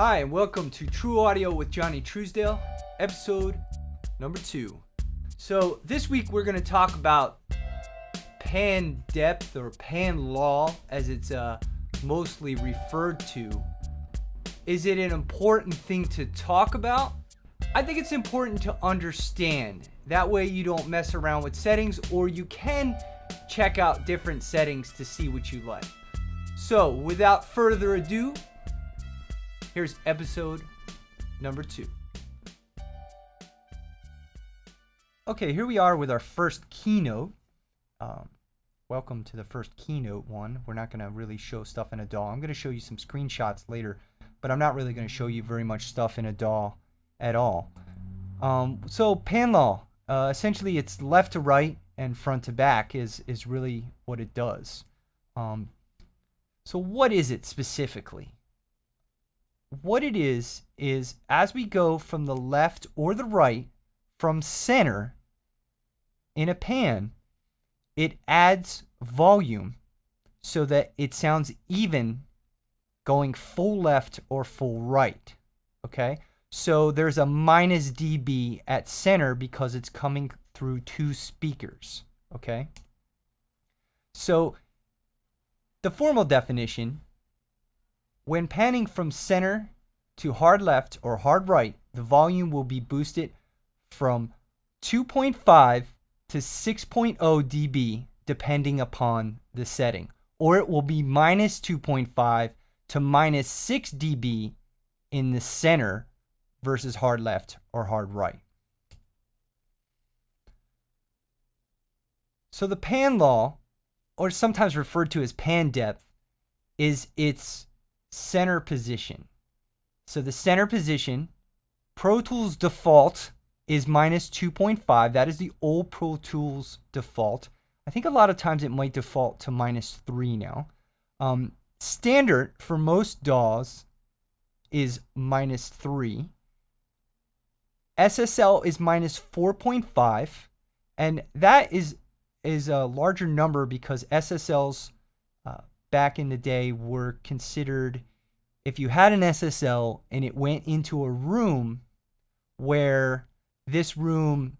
Hi, and welcome to True Audio with Johnnie Truesdale, episode number 2. So this week we're going to talk about pan depth or pan law as it's mostly referred to. Is it an important thing to talk about? I think it's important to understand. That way you don't mess around with settings, or you can check out different settings to see what you like. So without further ado, here's episode number 2. Okay, here we are with our first keynote. Welcome to the first keynote one. We're not going to really show stuff in a DAW. I'm going to show you some screenshots later, but I'm not really going to show you very much stuff in a DAW at all. So pan law, essentially it's left to right and front to back is really what it does. So what is it specifically? What it is as we go from the left or the right from center in a pan, it adds volume so that it sounds even going full left or full right. Okay? So there's a minus dB at center because it's coming through 2 speakers. Okay? So the formal definition, when panning from center to hard left or hard right, the volume will be boosted from 2.5 to 6.0 dB depending upon the setting. Or it will be minus 2.5 to minus 6 dB in the center versus hard left or hard right. So the pan law, or sometimes referred to as pan depth, is its center position. So the center position, Pro Tools default is minus 2.5. That is the old Pro Tools default. I think a lot of times it might default to minus 3 now. Standard for most DAWs is minus 3. SSL is minus 4.5, and that is a larger number because SSLs back in the day were considered, if you had an SSL and it went into a room where this room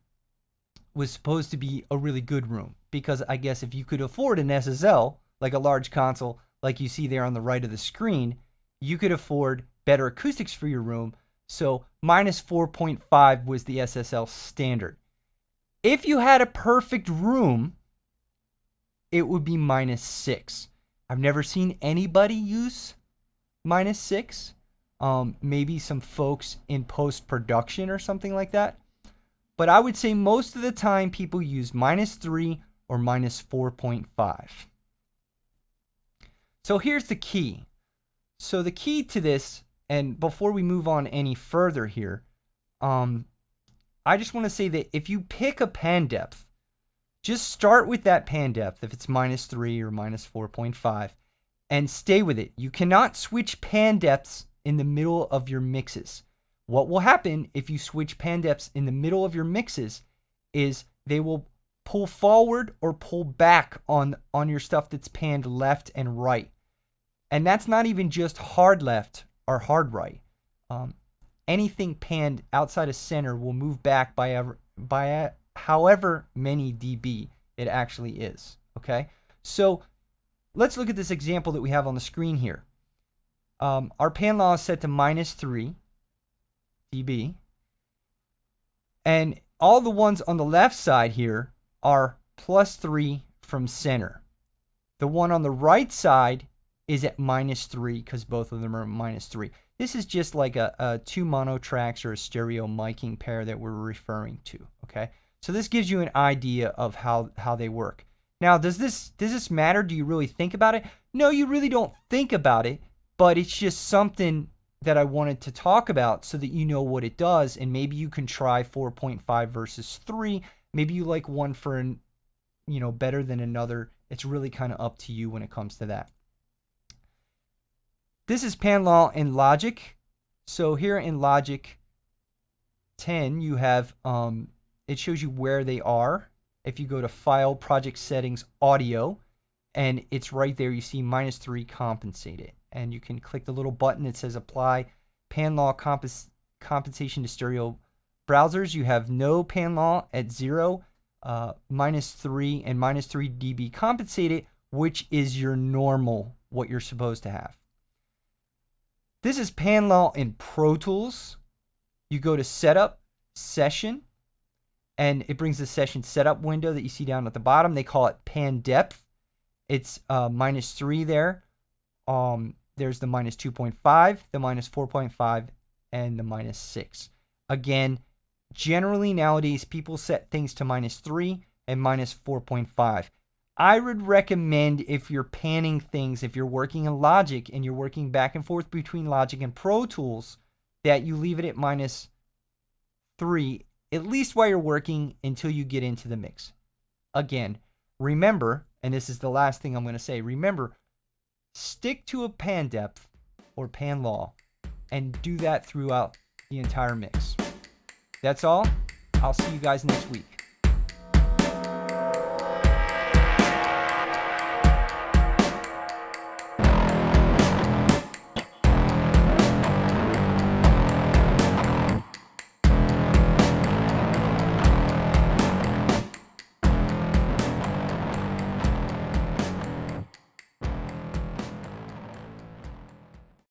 was supposed to be a really good room, because I guess if you could afford an SSL, like a large console like you see there on the right of the screen, you could afford better acoustics for your room. So minus 4.5 was the SSL standard. If you had a perfect room, it would be minus 6. I've never seen anybody use minus 6. Maybe some folks in post-production or something like that. But I would say most of the time people use minus 3 or minus 4.5. So here's the key. So the key to this, and before we move on any further here, I just want to say that if you pick a pan depth, just start with that pan depth if it's minus 3 or minus 4.5 and stay with it. You cannot switch pan depths in the middle of your mixes. What will happen if you switch pan depths in the middle of your mixes is they will pull forward or pull back on your stuff that's panned left and right. And that's not even just hard left or hard right. Anything panned outside of center will move back by however many dB it actually is. Okay, so let's look at this example that we have on the screen here. Our pan law is set to minus 3 dB, and all the ones on the left side here are plus 3 from center. The one on the right side is at minus 3 because both of them are minus 3. This is just like a 2 mono tracks or a stereo miking pair that we're referring to. Okay, so this gives you an idea of how they work. Now, does this matter? Do you really think about it? No, you really don't think about it, but it's just something that I wanted to talk about so that you know what it does, and maybe you can try 4.5 versus 3. Maybe you like one for better than another. It's really kind of up to you when it comes to that. This is pan law in Logic. So here in Logic 10, you have it shows you where they are. If you go to File, Project Settings, Audio, and it's right there. You see minus 3 compensated. And you can click the little button that says Apply pan law compensation to stereo browsers. You have no pan law at 0, -3 and -3 dB compensated, which is your normal, what you're supposed to have. This is pan law in Pro Tools. You go to Setup, Session, and it brings the session setup window that you see down at the bottom. They call it pan depth. It's -3 there. There's the -2.5, the -4.5, and the -6. Again, generally nowadays people set things to -3 and -4.5. I would recommend, if you're panning things, if you're working in Logic and you're working back and forth between Logic and Pro Tools, that you leave it at -3, at least while you're working until you get into the mix. Again, remember, and this is the last thing I'm going to say, remember, stick to a pan depth or pan law and do that throughout the entire mix. That's all. I'll see you guys next week.